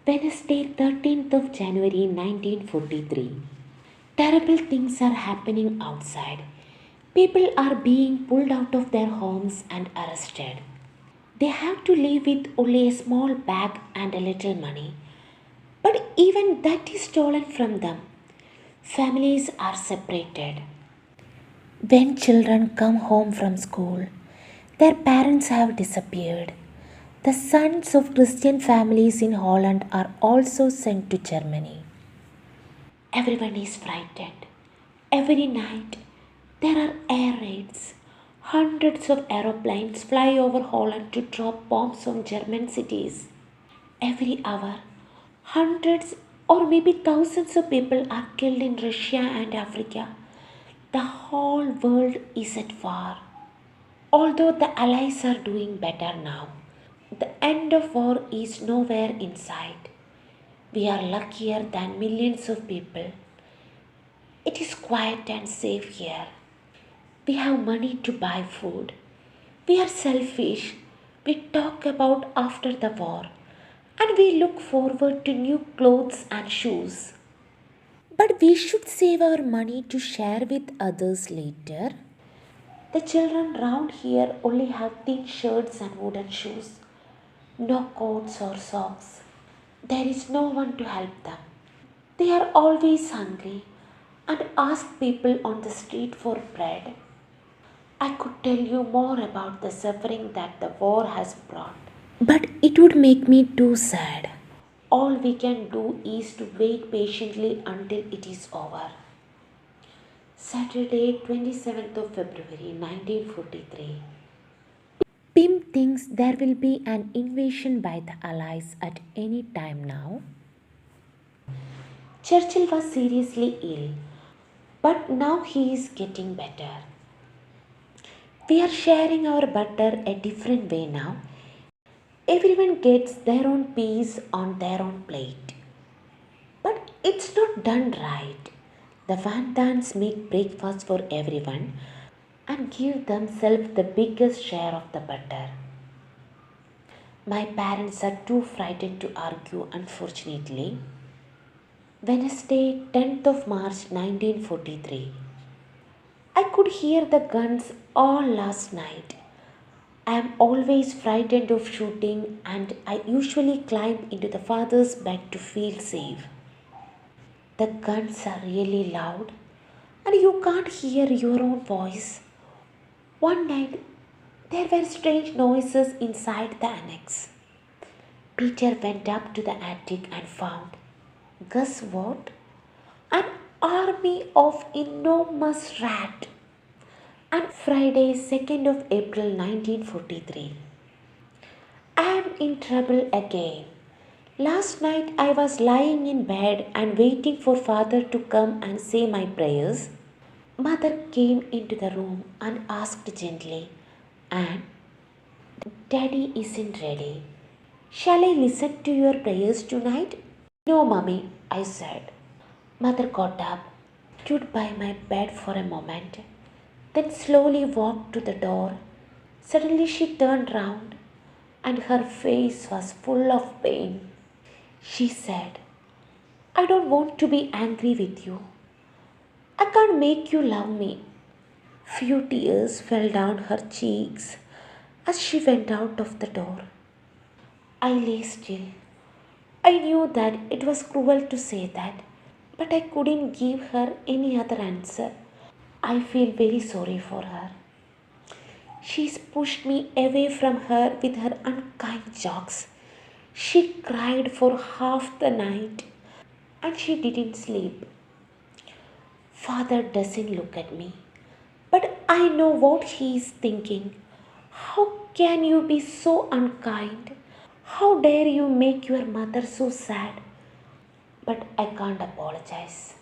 Wednesday, 13th of January 1943. Terrible things are happening outside. People are being pulled out of their homes and arrested. They have to leave with only a small bag and a little money. But even that is stolen from them. Families are separated. When children come home from school, their parents have disappeared. The sons of Christian families in Holland are also sent to Germany. Everyone is frightened. Every night there are air raids. Hundreds of aeroplanes fly over Holland to drop bombs on German cities. Every hour, hundreds or maybe thousands of people are killed in Russia and Africa. The whole world is at war. Although the Allies are doing better now, the end of war is nowhere in sight. We are luckier than millions of people. It is quiet and safe here. We have money to buy food. We are selfish. We talk about after the war. And we look forward to new clothes and shoes. But we should save our money to share with others later. The children round here only have thin shirts and wooden shoes. No coats or socks. There is no one to help them. They are always hungry and ask people on the street for bread. I could tell you more about the suffering that the war has brought. But it would make me too sad. All we can do is to wait patiently until it is over. Saturday, 27th of February 1943. Pim thinks there will be an invasion by the Allies at any time now. Churchill was seriously ill, but now he is getting better. We are sharing our butter a different way now. Everyone gets their own piece on their own plate. But it's not done right. The Van Dans make breakfast for everyone and give themselves the biggest share of the butter. My parents are too frightened to argue, unfortunately. Wednesday, 10th of March 1943. I could hear the guns all last night. I am always frightened of shooting and I usually climb into the father's bed to feel safe. The guns are really loud and you can't hear your own voice. One night there were strange noises inside the annex. Peter went up to the attic and found, guess what? An army of enormous rats. And Friday, 2nd of April 1943. I am in trouble again. Last night I was lying in bed and waiting for father to come and say my prayers. Mother came into the room and asked gently, Anne, Daddy isn't ready. Shall I listen to your prayers tonight? No, Mummy, I said. Mother got up, stood by my bed for a moment, then slowly walked to the door. Suddenly she turned round and her face was full of pain. She said, I don't want to be angry with you. I can't make you love me. Few tears fell down her cheeks as she went out of the door. I lay still. I knew that it was cruel to say that, but I couldn't give her any other answer. I feel very sorry for her. She's pushed me away from her with her unkind jokes. She cried for half the night and she didn't sleep. Father doesn't look at me, but I know what he is thinking. How can you be so unkind? How dare you make your mother so sad? But I can't apologize.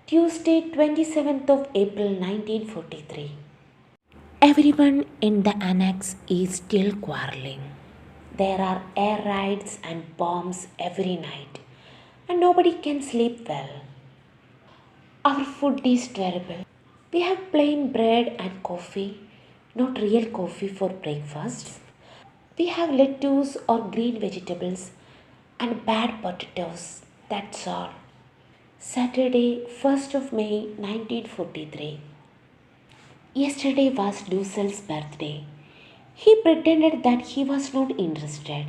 Tuesday, 27th of April 1943. Everyone in the annex is still quarreling. There are air raids and bombs every night, and nobody can sleep well. Our food is terrible. We have plain bread and coffee, not real coffee for breakfast. We have lettuce or green vegetables, and bad potatoes. That's all. Saturday, 1st of May 1943. Yesterday was Dussel's birthday. He pretended that he was not interested.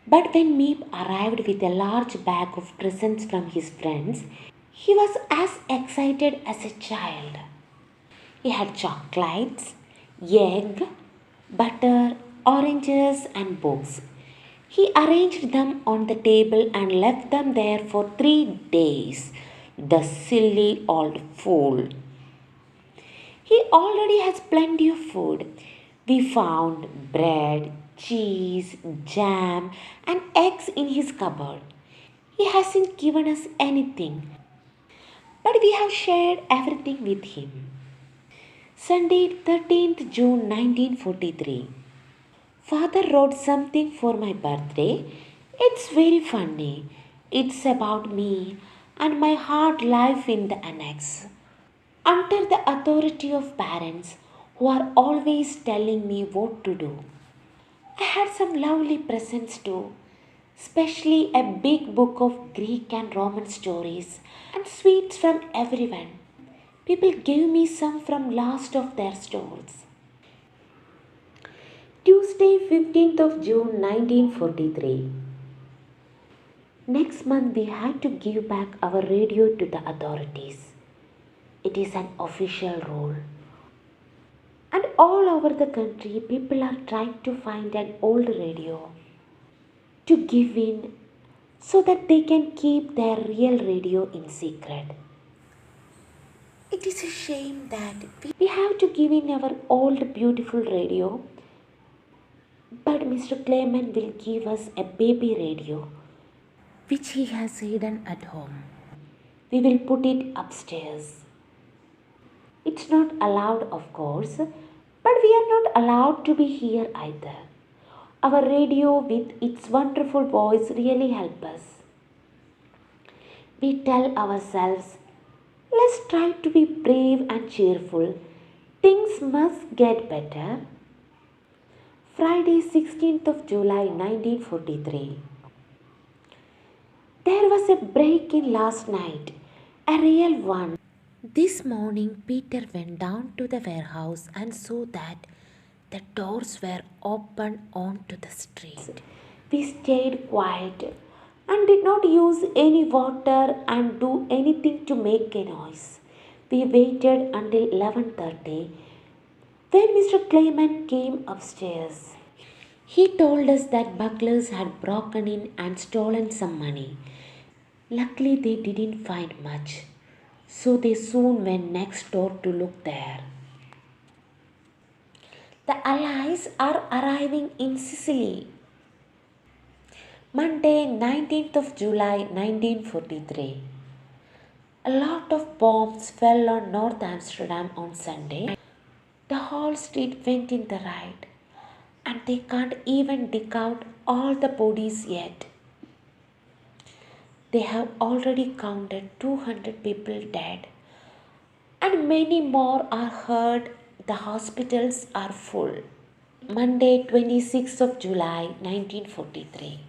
But when Meep arrived with a large bag of presents from his friends, he was as excited as a child. He had chocolates, egg, butter, oranges, and books. He arranged them on the table and left them there for 3 days. The silly old fool. He already has plenty of food. We found bread, cheese, jam, and eggs in his cupboard. He hasn't given us anything, but we have shared everything with him. Sunday, 13th June 1943. Father wrote something for my birthday. It's very funny. It's about me and my hard life in the annex. Under the authority of parents who are always telling me what to do. I had some lovely presents too, especially a big book of Greek and Roman stories and sweets from everyone. People gave me some from last of their stores. Tuesday, 15th of June 1943. Next month we had to give back our radio to the authorities. It is an official rule. And all over the country, people are trying to find an old radio to give in so that they can keep their real radio in secret. It is a shame that we have to give in our old beautiful radio, but Mr. Clement will give us a baby radio which he has hidden at home. We will put it upstairs. It's not allowed, of course, but we are not allowed to be here either. Our radio with its wonderful voice really helps us. We tell ourselves, let's try to be brave and cheerful. Things must get better. Friday, 16th of July 1943. There was a break in last night, a real one. This morning, Peter went down to the warehouse and saw that the doors were open onto the street. We stayed quiet and did not use any water and do anything to make a noise. We waited until 11:30 when Mr. Clement came upstairs. He told us that burglars had broken in and stolen some money. Luckily, they didn't find much, so they soon went next door to look there. The Allies are arriving in Sicily. Monday, 19th of July 1943. A lot of bombs fell on North Amsterdam on Sunday. The whole street went in the riot, and they can't even dig out all the bodies yet. They have already counted 200 people dead, and many more are hurt. The hospitals are full. Monday, 26th of July 1943.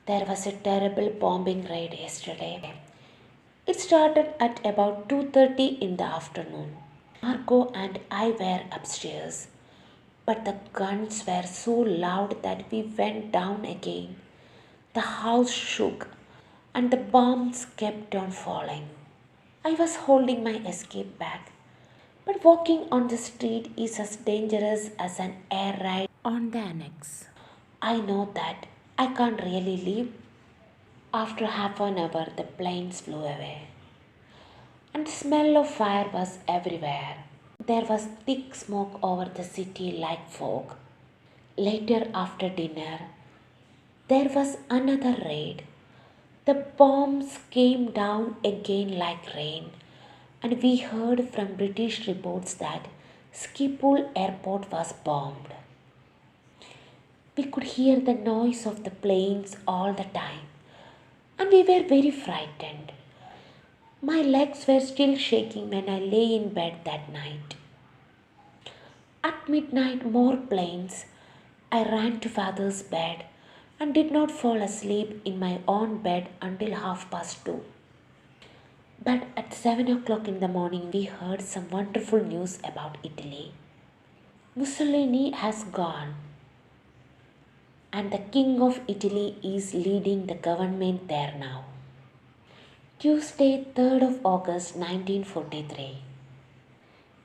There was a terrible bombing raid yesterday. It started at about 2:30 in the afternoon. Margot and I were upstairs, but the guns were so loud that we went down again. The house shook and the bombs kept on falling. I was holding my escape bag, but walking on the street is as dangerous as an air raid on the annex. I know that I can't really leave. After half an hour, the planes flew away, and the smell of fire was everywhere. There was thick smoke over the city like fog. Later, after dinner, there was another raid. The bombs came down again like rain, and we heard from British reports that Schiphol airport was bombed. We could hear the noise of the planes all the time, and we were very frightened. My legs were still shaking when I lay in bed that night. At midnight, more planes. I ran to father's bed and did not fall asleep in my own bed until 2:30. But at 7 o'clock in the morning, we heard some wonderful news about Italy. Mussolini has gone, and the King of Italy is leading the government there now. Tuesday, 3rd of August 1943.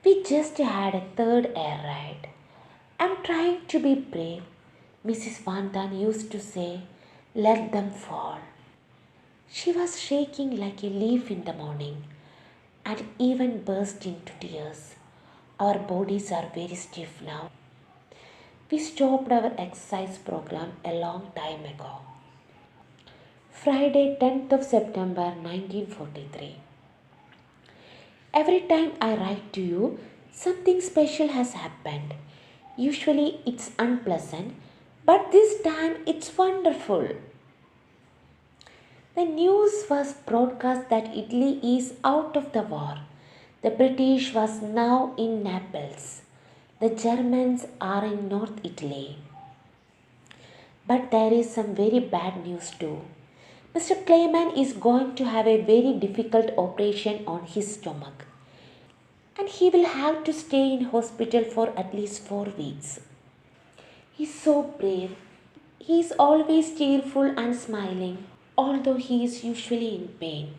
We just had a third air raid. I'm trying to be brave. Mrs. Vantan used to say, let them fall. She was shaking like a leaf in the morning and even burst into tears. Our bodies are very stiff now. We stopped our exercise program a long time ago. Friday, 10th of September 1943. Every time I write to you, something special has happened. Usually it's unpleasant, but this time it's wonderful. The news was broadcast that Italy is out of the war. The British was now in Naples. The Germans are in North Italy. But there is some very bad news too. Mr. Clayman is going to have a very difficult operation on his stomach, and he will have to stay in hospital for at least 4 weeks. He's so brave. He is always cheerful and smiling, although he is usually in pain.